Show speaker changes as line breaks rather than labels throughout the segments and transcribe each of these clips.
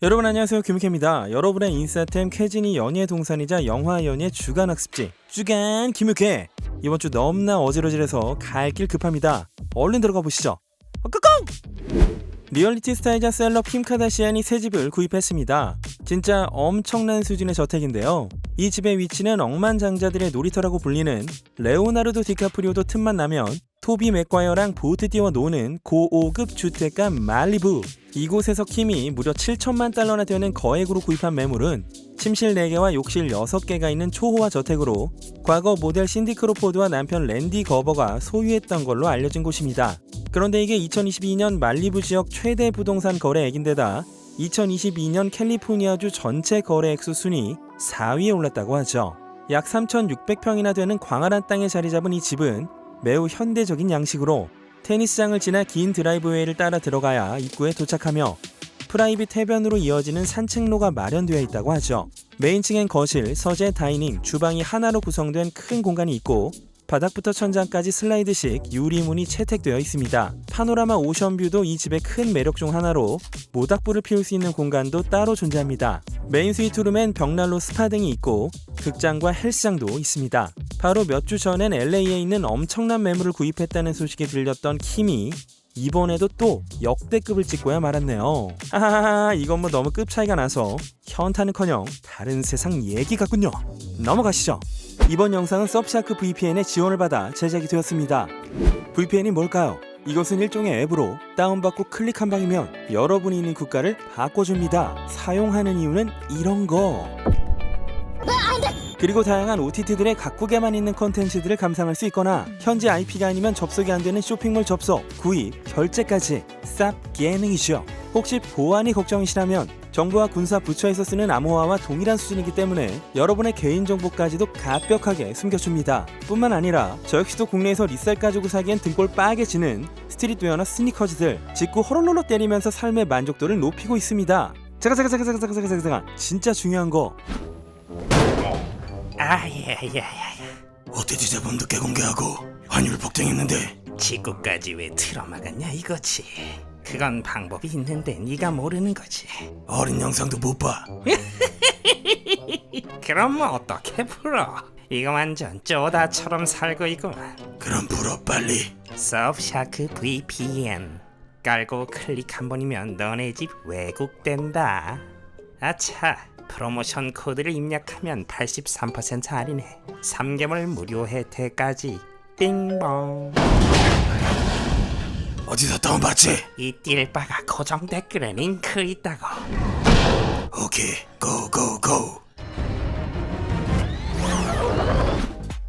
여러분 안녕하세요, 김욱혜입니다. 여러분의 인싸템 캐진이 연예 동산이자 영화 연예 주간 학습지 주간 김욱혜. 이번 주 너무나 어지러질해서 갈 길 급합니다. 얼른 들어가 보시죠. 꾹꾹! 리얼리티 스타이자 셀럽 킴 카다시안이 새 집을 구입했습니다. 진짜 엄청난 수준의 저택인데요. 이 집의 위치는 억만장자들의 놀이터라고 불리는 레오나르도 디카프리오도 틈만 나면 토비 맥과이어랑 보트 띄워 노는 고오급 주택가 말리부. 이곳에서 킴이 무려 7천만 달러나 되는 거액으로 구입한 매물은 침실 4개와 욕실 6개가 있는 초호화 저택으로 과거 모델 신디 크로포드와 남편 랜디 거버가 소유했던 걸로 알려진 곳입니다. 그런데 이게 2022년 말리부 지역 최대 부동산 거래액인데다 2022년 캘리포니아주 전체 거래액수 순위 4위에 올랐다고 하죠. 약 3,600평이나 되는 광활한 땅에 자리 잡은 이 집은 매우 현대적인 양식으로 테니스장을 지나 긴 드라이브웨이를 따라 들어가야 입구에 도착하며 프라이빗 해변으로 이어지는 산책로가 마련되어 있다고 하죠. 메인층엔 거실, 서재, 다이닝, 주방이 하나로 구성된 큰 공간이 있고 바닥부터 천장까지 슬라이드식 유리문이 채택되어 있습니다. 파노라마 오션뷰도 이 집의 큰 매력 중 하나로 모닥불을 피울 수 있는 공간도 따로 존재합니다. 메인 스위트룸엔 벽난로 스파 등이 있고 극장과 헬스장도 있습니다. 바로 몇 주 전엔 LA에 있는 엄청난 매물을 구입했다는 소식이 들렸던 킴이 이번에도 또 역대급을 찍고야 말았네요. 하하하, 이건 뭐 너무 급 차이가 나서 현타는커녕 다른 세상 얘기 같군요. 넘어가시죠. 이번 영상은 서브샤크 VPN의 지원을 받아 제작이 되었습니다. VPN이 뭘까요? 이것은 일종의 앱으로 다운받고 클릭 한 방이면 여러분이 있는 국가를 바꿔줍니다. 사용하는 이유는 이런 거. 그리고 다양한 OTT들의 각국에만 있는 컨텐츠들을 감상할 수 있거나 현지 IP가 아니면 접속이 안 되는 쇼핑몰 접속, 구입, 결제까지 쌉 예능이죠. 혹시 보안이 걱정이시라면 정부와 군사 부처에서 쓰는 암호화와 동일한 수준이기 때문에 여러분의 개인정보까지도 갑벽하게 숨겨줍니다. 뿐만 아니라 저 역시도 국내에서 리셀 가지고 사기엔 등골 빠개지는 스트릿웨어나 스니커즈들 직구 호롤롤로 때리면서 삶의 만족도를 높이고 있습니다. 잠깐 진짜 중요한 거.
예.
어떻게 자본 늦게 공개하고 환율 폭등했는데
지구까지 왜 틀어막았냐 이거지. 그건 방법이 있는데 네가 모르는 거지.
어린 영상도 못 봐.
그럼 뭐 어떻게 풀어? 이거 완전 쪼다처럼 살고 있구만.
그럼 풀어 빨리.
서브샤크 VPN 깔고 클릭 한 번이면 너네 집 외국된다. 아차, 프로모션 코드를 입력하면 83% 할인해 3개월 무료 혜택까지. 띵봉.
어디서 다운받지?
이 띨바가 고정 댓글에 링크 있다고.
오케이 고고고.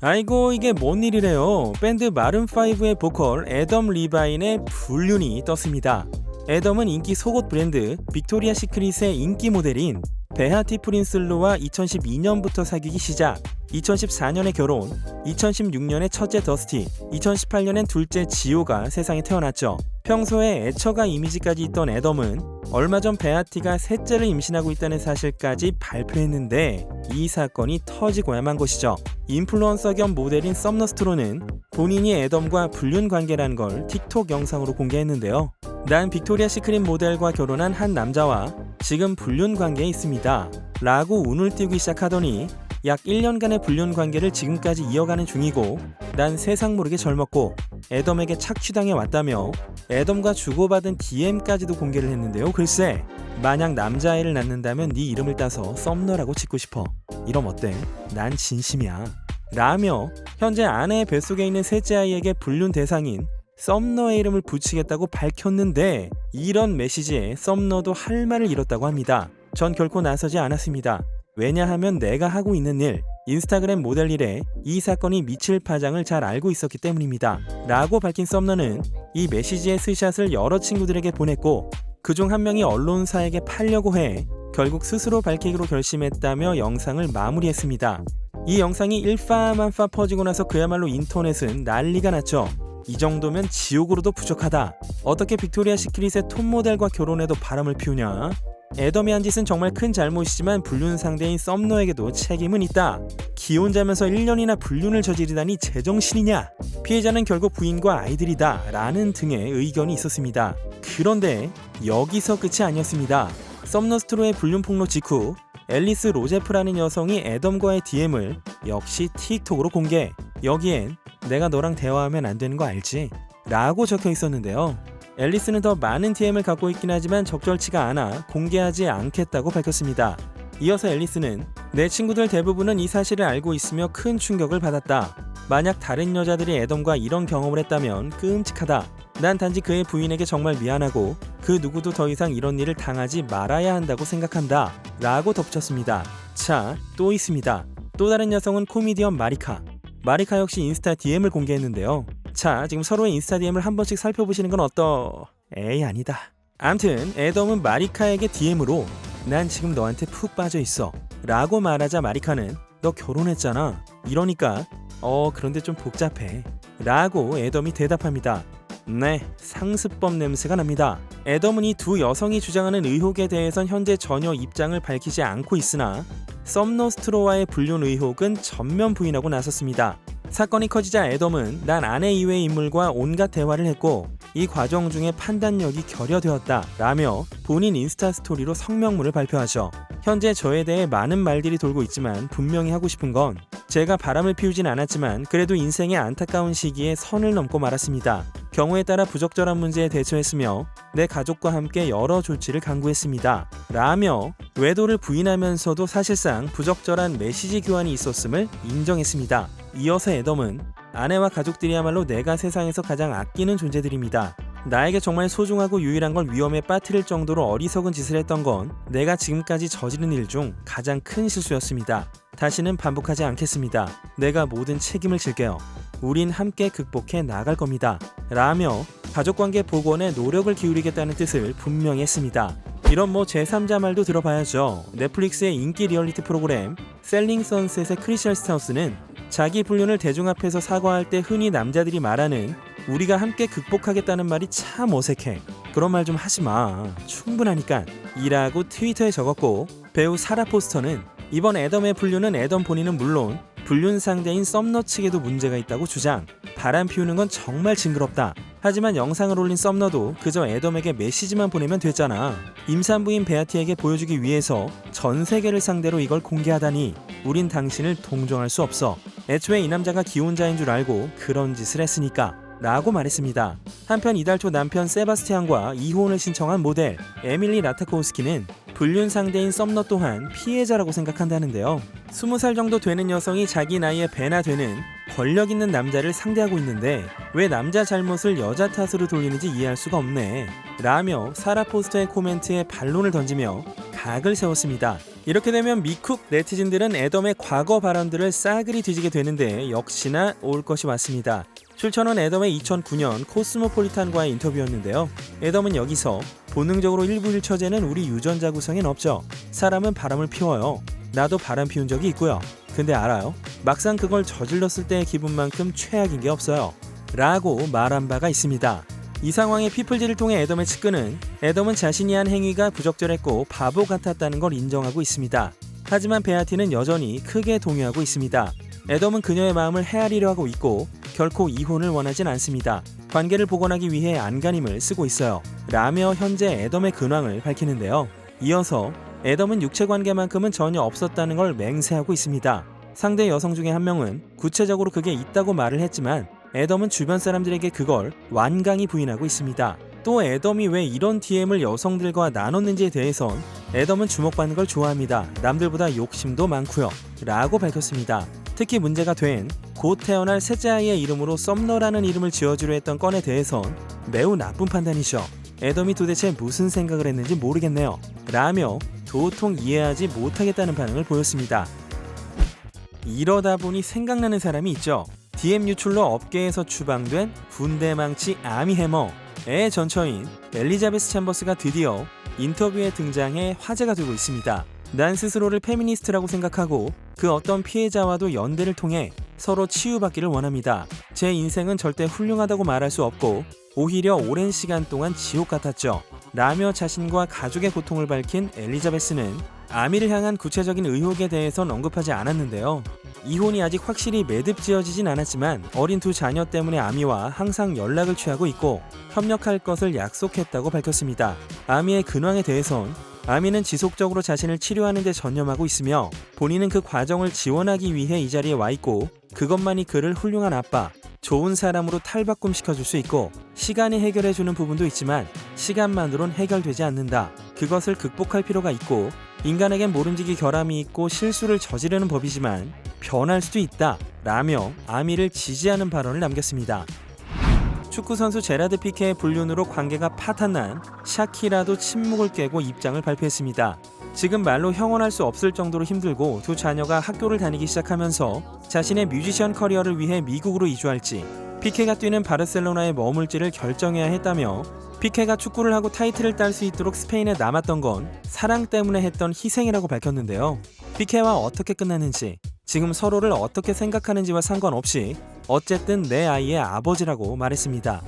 아이고, 이게 뭔 일이래요. 밴드 마룬5의 보컬 애덤 리바인의 불륜이 떴습니다. 애덤은 인기 속옷 브랜드 빅토리아 시크릿의 인기 모델인 베하티 프린슬로와 2012년부터 사귀기 시작, 2014년에 결혼, 2016년에 첫째 더스티, 2018년엔 둘째 지오가 세상에 태어났죠. 평소에 애처가 이미지까지 있던 애덤은 얼마 전 베하티가 셋째를 임신하고 있다는 사실까지 발표했는데 이 사건이 터지고야 만 것이죠. 인플루언서 겸 모델인 썸너스트로는 본인이 애덤과 불륜 관계라는 걸 틱톡 영상으로 공개했는데요. 난 빅토리아 시크릿 모델과 결혼한 한 남자와 지금 불륜 관계에 있습니다 라고 운을 띄우기 시작하더니 약 1년간의 불륜 관계를 지금까지 이어가는 중이고 난 세상 모르게 젊었고 애덤에게 착취당해 왔다며 애덤과 주고받은 DM까지도 공개를 했는데요. 글쎄, 만약 남자아이를 낳는다면 네 이름을 따서 썸너라고 짓고 싶어. 이럼 어때? 난 진심이야 라며 현재 아내의 뱃속에 있는 셋째 아이에게 불륜 대상인 썸너의 이름을 붙이겠다고 밝혔는데 이런 메시지에 썸너도 할 말을 잃었다고 합니다. 전 결코 나서지 않았습니다. 왜냐하면 내가 하고 있는 일, 인스타그램 모델 일에 이 사건이 미칠 파장을 잘 알고 있었기 때문입니다 라고 밝힌 썸너는 이 메시지의 스샷을 여러 친구들에게 보냈고 그중 한 명이 언론사에게 팔려고 해 결국 스스로 밝히기로 결심했다며 영상을 마무리했습니다. 이 영상이 일파만파 퍼지고 나서 그야말로 인터넷은 난리가 났죠. 이 정도면 지옥으로도 부족하다. 어떻게 빅토리아 시크릿의 톱 모델과 결혼해도 바람을 피우냐? 애덤이 한 짓은 정말 큰 잘못이지만 불륜 상대인 썸너에게도 책임은 있다. 기혼자면서 1년이나 불륜을 저지르다니 제정신이냐? 피해자는 결국 부인과 아이들이다 라는 등의 의견이 있었습니다. 그런데 여기서 끝이 아니었습니다. 썸너스트로의 불륜 폭로 직후 앨리스 로제프라는 여성이 애덤과의 DM을 역시 틱톡으로 공개. 여기엔 내가 너랑 대화하면 안 되는 거 알지? 라고 적혀 있었는데요. 앨리스는 더 많은 DM을 갖고 있긴 하지만 적절치가 않아 공개하지 않겠다고 밝혔습니다. 이어서 앨리스는 내 친구들 대부분은 이 사실을 알고 있으며 큰 충격을 받았다. 만약 다른 여자들이 애덤과 이런 경험을 했다면 끔찍하다. 난 단지 그의 부인에게 정말 미안하고 그 누구도 더 이상 이런 일을 당하지 말아야 한다고 생각한다. 라고 덧붙였습니다. 자, 또 있습니다. 또 다른 여성은 코미디언 마리카. 마리카 역시 인스타 DM을 공개했는데요. 자, 지금 서로의 인스타 DM을 한 번씩 살펴보시는 건 에이, 아니다. 암튼 애덤은 마리카에게 DM으로 난 지금 너한테 푹 빠져 있어 라고 말하자 마리카는 너 결혼했잖아. 이러니까 그런데 좀 복잡해 라고 애덤이 대답합니다. 네, 상습범 냄새가 납니다. 애덤은 이 두 여성이 주장하는 의혹에 대해선 현재 전혀 입장을 밝히지 않고 있으나 썸너스트로와의 불륜 의혹은 전면 부인하고 나섰습니다. 사건이 커지자 애덤은 난 아내 이외의 인물과 온갖 대화를 했고 이 과정 중에 판단력이 결여되었다 라며 본인 인스타 스토리로 성명문을 발표하죠. 현재 저에 대해 많은 말들이 돌고 있지만 분명히 하고 싶은 건 제가 바람을 피우진 않았지만 그래도 인생의 안타까운 시기에 선을 넘고 말았습니다. 경우에 따라 부적절한 문제에 대처했으며 내 가족과 함께 여러 조치를 강구했습니다. 라며 외도를 부인하면서도 사실상 부적절한 메시지 교환이 있었음을 인정했습니다. 이어서 애덤은 아내와 가족들이야말로 내가 세상에서 가장 아끼는 존재들입니다. 나에게 정말 소중하고 유일한 걸 위험에 빠뜨릴 정도로 어리석은 짓을 했던 건 내가 지금까지 저지른 일 중 가장 큰 실수였습니다. 다시는 반복하지 않겠습니다. 내가 모든 책임을 질게요. 우린 함께 극복해 나갈 겁니다. 라며 가족관계 복원에 노력을 기울이겠다는 뜻을 분명히 했습니다. 이런 제3자 말도 들어봐야죠. 넷플릭스의 인기 리얼리티 프로그램 셀링 선셋의 크리셜 스타우스는 자기 불륜을 대중 앞에서 사과할 때 흔히 남자들이 말하는 우리가 함께 극복하겠다는 말이 참 어색해. 그런 말 좀 하지마. 충분하니까. 이라고 트위터에 적었고 배우 사라 포스터는 이번 애덤의 불륜은 애덤 본인은 물론 불륜 상대인 썸너 측에도 문제가 있다고 주장. 바람 피우는 건 정말 징그럽다. 하지만 영상을 올린 썸너도 그저 애덤에게 메시지만 보내면 됐잖아. 임산부인 베아티에게 보여주기 위해서 전 세계를 상대로 이걸 공개하다니 우린 당신을 동정할 수 없어. 애초에 이 남자가 기혼자인 줄 알고 그런 짓을 했으니까 라고 말했습니다. 한편 이달 초 남편 세바스티안과 이혼을 신청한 모델 에밀리 라타코우스키는 불륜 상대인 썸너 또한 피해자라고 생각한다는데요. 20살 정도 되는 여성이 자기 나이에 배나 되는 권력 있는 남자를 상대하고 있는데 왜 남자 잘못을 여자 탓으로 돌리는지 이해할 수가 없네 라며 사라 포스터의 코멘트에 반론을 던지며 각을 세웠습니다. 이렇게 되면 미쿡 네티즌들은 애덤의 과거 발언들을 싸그리 뒤지게 되는데 역시나 올 것이 왔습니다. 출처는 애덤의 2009년 코스모폴리탄과의 인터뷰였는데요. 애덤은 여기서 본능적으로 일부 일처제는 우리 유전자 구성엔 없죠. 사람은 바람을 피워요. 나도 바람 피운 적이 있고요. 근데 알아요? 막상 그걸 저질렀을 때의 기분만큼 최악인 게 없어요. 라고 말한 바가 있습니다. 이 상황의 피플지를 통해 애덤의 측근은 애덤은 자신이 한 행위가 부적절했고 바보 같았다는 걸 인정하고 있습니다. 하지만 베아티는 여전히 크게 동요하고 있습니다. 애덤은 그녀의 마음을 헤아리려 하고 있고 결코 이혼을 원하진 않습니다. 관계를 복원하기 위해 안간힘을 쓰고 있어요. 라며 현재 애덤의 근황을 밝히는데요. 이어서 애덤은 육체관계만큼은 전혀 없었다는 걸 맹세하고 있습니다. 상대 여성 중에 한 명은 구체적으로 그게 있다고 말을 했지만 애덤은 주변 사람들에게 그걸 완강히 부인하고 있습니다. 또 애덤이 왜 이런 DM을 여성들과 나눴는지에 대해선 애덤은 주목받는 걸 좋아합니다. 남들보다 욕심도 많고요. 라고 밝혔습니다. 특히 문제가 된 곧 태어날 셋째 아이의 이름으로 썸너라는 이름을 지어주려 했던 건에 대해선 매우 나쁜 판단이죠. 애덤이 도대체 무슨 생각을 했는지 모르겠네요. 라며 도통 이해하지 못하겠다는 반응을 보였습니다. 이러다 보니 생각나는 사람이 있죠. DM 유출로 업계에서 추방된 군대망치 아미 해머의 전처인 엘리자베스 챔버스가 드디어 인터뷰에 등장해 화제가 되고 있습니다. 난 스스로를 페미니스트라고 생각하고 그 어떤 피해자와도 연대를 통해 서로 치유받기를 원합니다. 제 인생은 절대 훌륭하다고 말할 수 없고 오히려 오랜 시간 동안 지옥 같았죠. 라며 자신과 가족의 고통을 밝힌 엘리자베스는 아미를 향한 구체적인 의혹에 대해선 언급하지 않았는데요. 이혼이 아직 확실히 매듭지어지진 않았지만 어린 두 자녀 때문에 아미와 항상 연락을 취하고 있고 협력할 것을 약속했다고 밝혔습니다. 아미의 근황에 대해선 아미는 지속적으로 자신을 치료하는 데 전념하고 있으며 본인은 그 과정을 지원하기 위해 이 자리에 와 있고 그것만이 그를 훌륭한 아빠, 좋은 사람으로 탈바꿈시켜줄 수 있고 시간이 해결해주는 부분도 있지만 시간만으론 해결되지 않는다. 그것을 극복할 필요가 있고 인간에겐 모름지기 결함이 있고 실수를 저지르는 법이지만 변할 수도 있다 라며 아미를 지지하는 발언을 남겼습니다. 축구선수 제라드 피케의 불륜으로 관계가 파탄난 샤키라도 침묵을 깨고 입장을 발표했습니다. 지금 말로 형언할 수 없을 정도로 힘들고 두 자녀가 학교를 다니기 시작하면서 자신의 뮤지션 커리어를 위해 미국으로 이주할지 피케가 뛰는 바르셀로나에 머물지를 결정해야 했다며 피케가 축구를 하고 타이틀을 딸 수 있도록 스페인에 남았던 건 사랑 때문에 했던 희생이라고 밝혔는데요. 피케와 어떻게 끝났는지 지금 서로를 어떻게 생각하는지와 상관없이 어쨌든 내 아이의 아버지라고 말했습니다.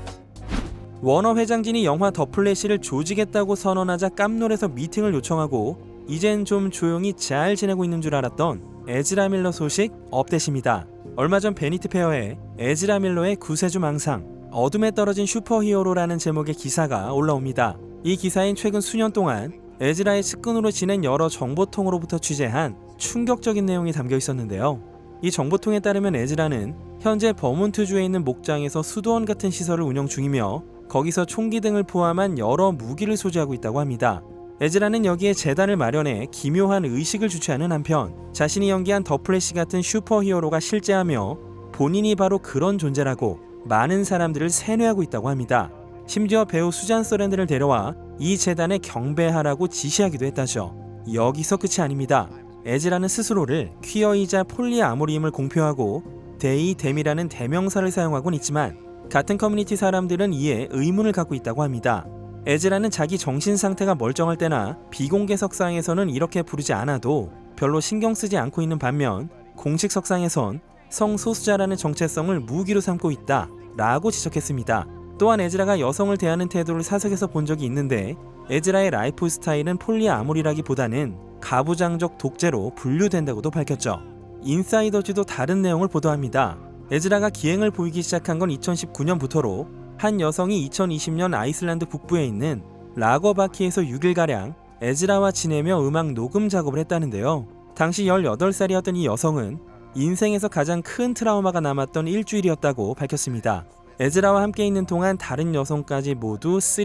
워너 회장진이 영화 더 플래시를 조지겠다고 선언하자 깜놀해서 미팅을 요청하고 이젠 좀 조용히 잘 지내고 있는 줄 알았던 에즈라 밀러 소식 업데이트입니다. 얼마 전 베니티 페어에 에즈라 밀러의 구세주 망상, 어둠에 떨어진 슈퍼히어로라는 제목의 기사가 올라옵니다. 이 기사엔 최근 수년 동안 에즈라의 측근으로 지낸 여러 정보통으로부터 취재한 충격적인 내용이 담겨 있었는데요. 이 정보통에 따르면 에즈라는 현재 버몬트주에 있는 목장에서 수도원 같은 시설을 운영 중이며 거기서 총기 등을 포함한 여러 무기를 소지하고 있다고 합니다. 에즈라는 여기에 재단을 마련해 기묘한 의식을 주최하는 한편 자신이 연기한 더 플래시 같은 슈퍼히어로가 실제하며 본인이 바로 그런 존재라고 많은 사람들을 세뇌하고 있다고 합니다. 심지어 배우 수잔 서랜드를 데려와 이 재단에 경배하라고 지시하기도 했다죠. 여기서 끝이 아닙니다. 에즈라는 스스로를 퀴어이자 폴리아모리임을 공표하고 데이뎀이라는 대명사를 사용하곤 있지만 같은 커뮤니티 사람들은 이에 의문을 갖고 있다고 합니다. 에즈라는 자기 정신 상태가 멀쩡할 때나 비공개 석상에서는 이렇게 부르지 않아도 별로 신경 쓰지 않고 있는 반면 공식 석상에선 성소수자라는 정체성을 무기로 삼고 있다 라고 지적했습니다. 또한 에즈라가 여성을 대하는 태도를 사석에서 본 적이 있는데 에즈라의 라이프 스타일은 폴리아모리라기보다는 가부장적 독재로 분류된다고도 밝혔죠. 인사이더즈도 다른 내용을 보도합니다. 에즈라가 기행을 보이기 시작한 건 2019년부터로 한 여성이 2020년 아이슬란드 북부에 있는 라거바키에서 6일가량 에즈라와 지내며 음악 녹음 작업을 했다는데요. 당시 18살이었던 이 여성은 인생에서 가장 큰 트라우마가 남았던 일주일이었다고 밝혔습니다. 에즈라와 함께 있는 동안 다른 여성까지 모두 3...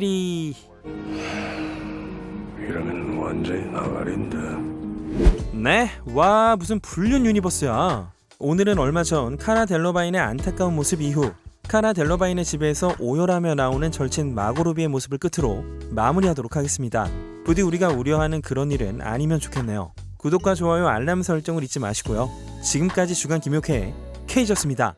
이러면 완전히 나가린다.
네? 와 무슨 불륜 유니버스야. 오늘은 얼마 전 카라 델러바인의 안타까운 모습 이후 카라 델러바인의 집에서 오열하며 나오는 절친 마고 로비의 모습을 끝으로 마무리하도록 하겠습니다. 부디 우리가 우려하는 그런 일은 아니면 좋겠네요. 구독과 좋아요 알람 설정을 잊지 마시고요. 지금까지 주간 김효케의 K였습니다.